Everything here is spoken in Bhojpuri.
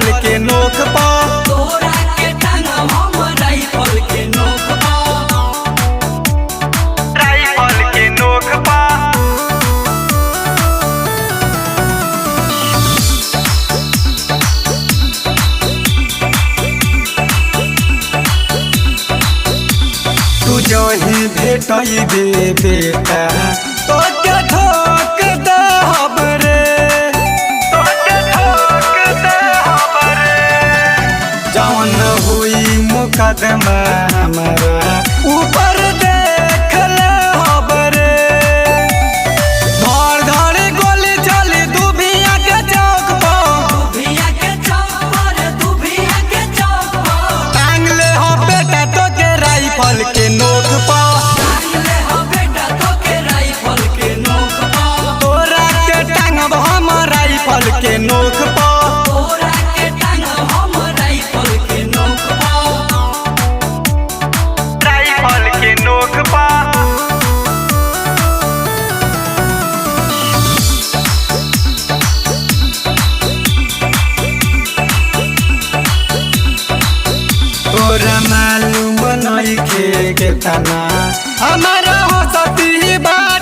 राइफल के नोक पा तोरा के टांगब हम राइफल के नोक पा राइफल के नोक पा तू जही भेटइबे बेटा तो के ठोक दहब रे तो के ठोक दहब रे जवन हुई मुकदमा हमारा ऊपर देख ले हब रे धड़ धड़ गोली चली दुभिया के चौक पर दुभिया के चौक पर दुभिया के चौक पर टांग ले हो बेटा तो के राइफल के नोक पर टांगले हो बेटा तो के राइफल के नोक पा तोरा के टांगब हम राइफल के नोक पर तोरा के टांगब हम राइफल के नोक पा राइफल के नोक पा तोरा मालूम नइखे के तना हमारा हो सती बात